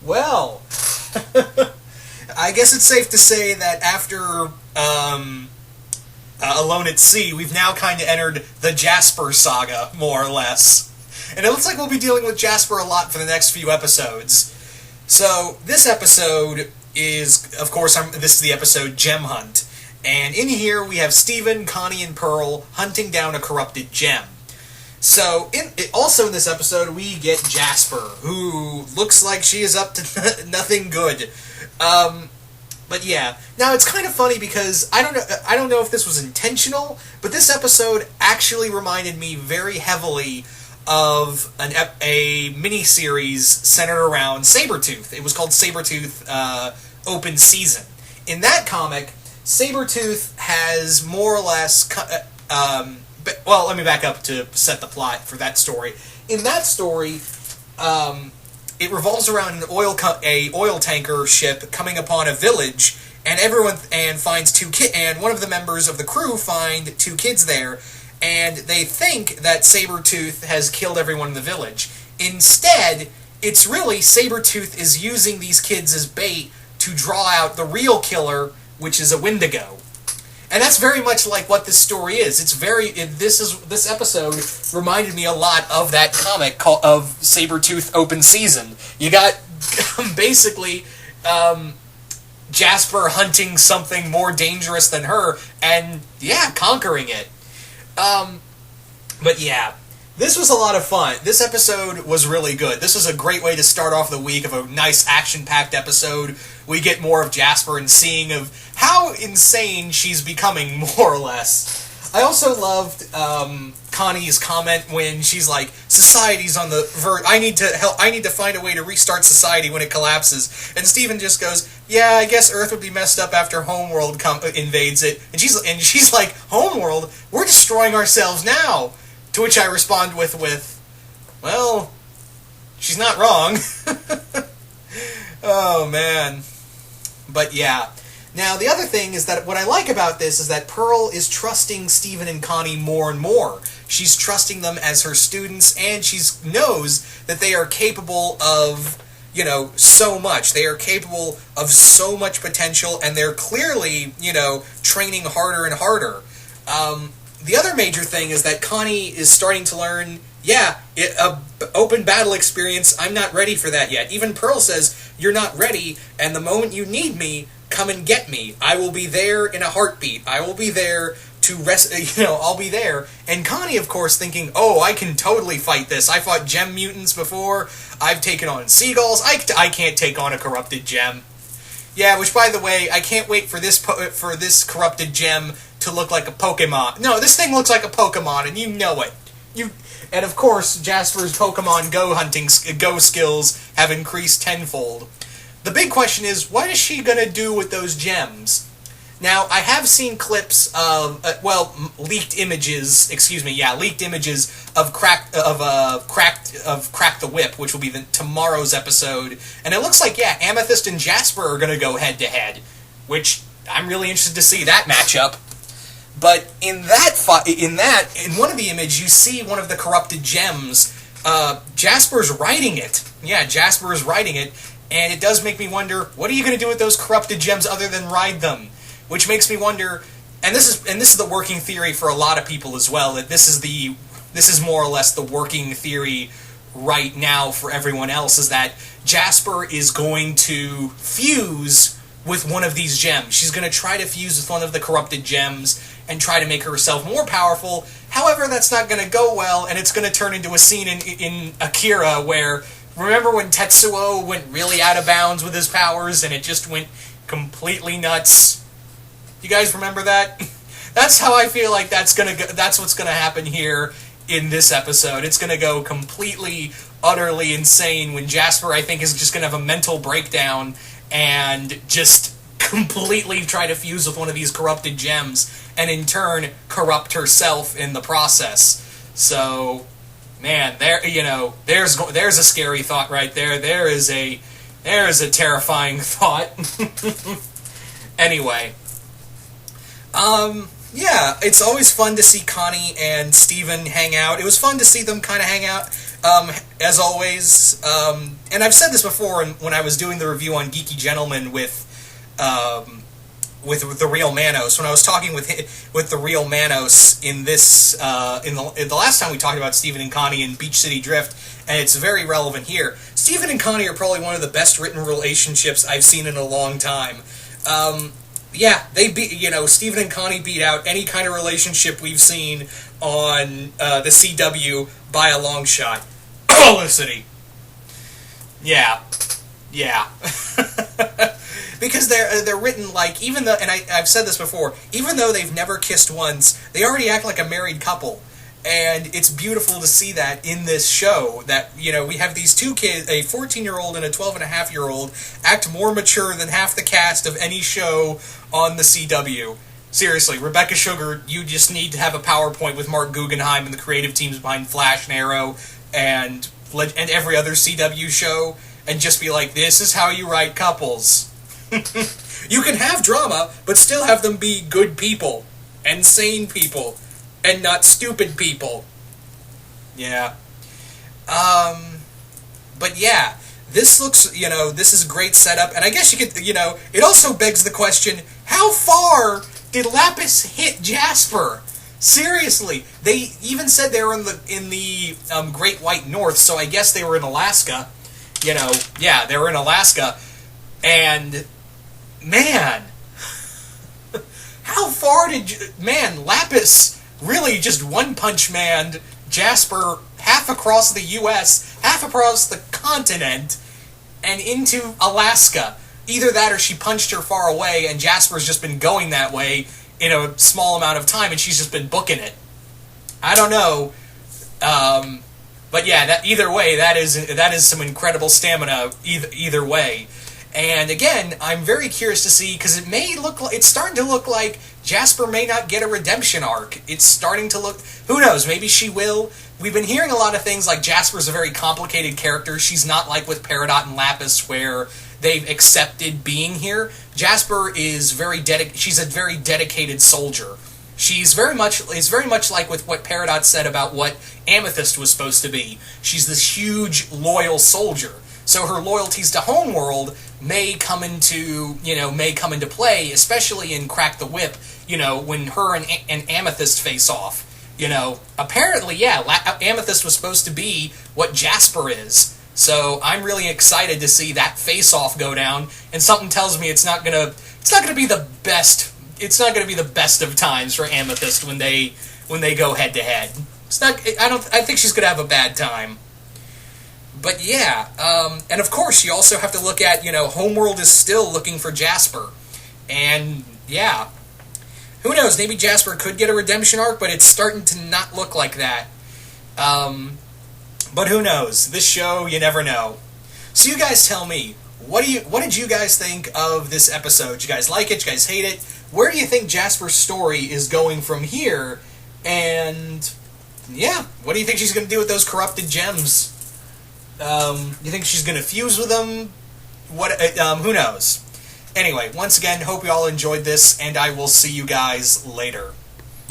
Well, I guess it's safe to say that after Alone at Sea, we've now kind of entered the Jasper saga, more or less. And it looks like we'll be dealing with Jasper a lot for the next few episodes. So, this episode is, of course, this is the episode Gem Hunt. And in here, we have Steven, Connie, and Pearl hunting down a corrupted gem. So, also in this episode, we get Jasper, who looks like she is up to nothing good. But yeah, now it's kind of funny because I don't know if this was intentional, but this episode actually reminded me very heavily of a miniseries centered around Sabretooth. It was called Sabretooth Open Season. In that comic, Sabretooth has more or less... well, let me back up to set the plot for that story. In that story, it revolves around an oil tanker ship coming upon a village, and finds and one of the members of the crew find two kids there, and they think that Sabretooth has killed everyone in the village. Instead, it's really Sabretooth is using these kids as bait to draw out the real killer, which is a Wendigo. And that's very much like what this story is. This episode reminded me a lot of that comic of Sabretooth Open Season. You got basically Jasper hunting something more dangerous than her, and yeah, conquering it. But yeah, this was a lot of fun. This episode was really good. This was a great way to start off the week of a nice action-packed episode. We get more of Jasper and seeing of how insane she's becoming, more or less. I also loved Connie's comment when she's like, "Society's on the verge. I need to find a way to restart society when it collapses." And Steven just goes, "Yeah, I guess Earth would be messed up after Homeworld invades it." And she's like, "Homeworld? We're destroying ourselves now." To which I respond with, well, she's not wrong. Oh, man. But yeah. Now, the other thing is that what I like about this is that Pearl is trusting Steven and Connie more and more. She's trusting them as her students, and she knows that they are capable of, so much. They are capable of so much potential, and they're clearly, training harder and harder. The other major thing is that Connie is starting to learn, open battle experience, I'm not ready for that yet. Even Pearl says, "You're not ready, and the moment you need me, come and get me. I will be there in a heartbeat. I will be there to I'll be there." And Connie, of course, thinking, "Oh, I can totally fight this. I fought gem mutants before. I've taken on seagulls. I can't take on a corrupted gem." Yeah, which, by the way, I can't wait for this corrupted gem to look like a Pokemon. No, this thing looks like a Pokemon, and you know it. And of course, Jasper's Pokemon Go skills have increased tenfold. The big question is, what is she gonna do with those gems? Now, I have seen clips of, leaked images of Crack the Whip, which will be tomorrow's episode, and it looks like, Amethyst and Jasper are gonna go head to head, which I'm really interested to see that matchup. But in one of the images, you see one of the corrupted gems. Jasper's riding it. Yeah, Jasper is riding it, and it does make me wonder, what are you going to do with those corrupted gems other than ride them? Which makes me wonder, and this is the working theory for a lot of people as well, that this is more or less the working theory right now for everyone else, is that Jasper is going to fuse with one of these gems. She's going to try to fuse with one of the corrupted gems and try to make herself more powerful. However, that's not going to go well, and it's going to turn into a scene in Akira where, remember when Tetsuo went really out of bounds with his powers and it just went completely nuts? You guys remember that? That's how I feel like that's what's going to happen here in this episode. It's going to go completely, utterly insane when Jasper, I think, is just going to have a mental breakdown and just completely try to fuse with one of these corrupted gems, and in turn corrupt herself in the process. So, man, there's a scary thought right there. There is a terrifying thought. Anyway, yeah, it's always fun to see Connie and Steven hang out. It was fun to see them kind of hang out As always, and I've said this before when I was doing the review on Geeky Gentleman with the real Manos, when I was talking with the real Manos in this in the last time we talked about Stephen and Connie in Beach City Drift, and it's very relevant here. Stephen and Connie are probably one of the best written relationships I've seen in a long time. Yeah, they beat, Stephen and Connie beat out any kind of relationship we've seen on the CW by a long shot. Felicity. Yeah. Because they're written like, even though, and I've said this before, even though they've never kissed once, they already act like a married couple. And it's beautiful to see that in this show, that, we have these two kids, a 14-year-old and a 12-and-a-half-year-old, act more mature than half the cast of any show on the CW. Seriously, Rebecca Sugar, you just need to have a PowerPoint with Mark Guggenheim and the creative teams behind Flash and Arrow and every other CW show, and just be like, this is how you write couples. You can have drama, but still have them be good people, and sane people, and not stupid people. Yeah. But yeah, this looks, this is a great setup, and I guess you could, it also begs the question, how far did Lapis hit Jasper? Seriously, they even said they were in the Great White North, so I guess they were in Alaska. Yeah, they were in Alaska, and man, how far Lapis really just one-punch manned Jasper half across the U.S., half across the continent, and into Alaska. Either that or she punched her far away, and Jasper's just been going that way in a small amount of time, and she's just been booking it. I don't know. But yeah, either way, that is some incredible stamina either way. And again, I'm very curious to see, because it's starting to look like Jasper may not get a redemption arc. It's starting to look, who knows, maybe she will. We've been hearing a lot of things like Jasper's a very complicated character. She's not like with Peridot and Lapis where they've accepted being here. Jasper is she's a very dedicated soldier. It's very much like with what Peridot said about what Amethyst was supposed to be. She's this huge, loyal soldier. So her loyalties to Homeworld may come into play, especially in Crack the Whip, when her and Amethyst face off. Apparently, yeah, Amethyst was supposed to be what Jasper is. So I'm really excited to see that face-off go down, and something tells me it's not gonna be the best. It's not gonna be the best of times for Amethyst when they go head to head. I think she's gonna have a bad time. But yeah, and of course you also have to look at, Homeworld is still looking for Jasper, and yeah, who knows? Maybe Jasper could get a redemption arc, but it's starting to not look like that. But who knows? This show, you never know. So you guys tell me, what did you guys think of this episode? Did you guys like it? Did you guys hate it? Where do you think Jasper's story is going from here? And yeah, what do you think she's going to do with those corrupted gems? You think she's going to fuse with them? Who knows? Anyway, once again, hope you all enjoyed this, and I will see you guys later.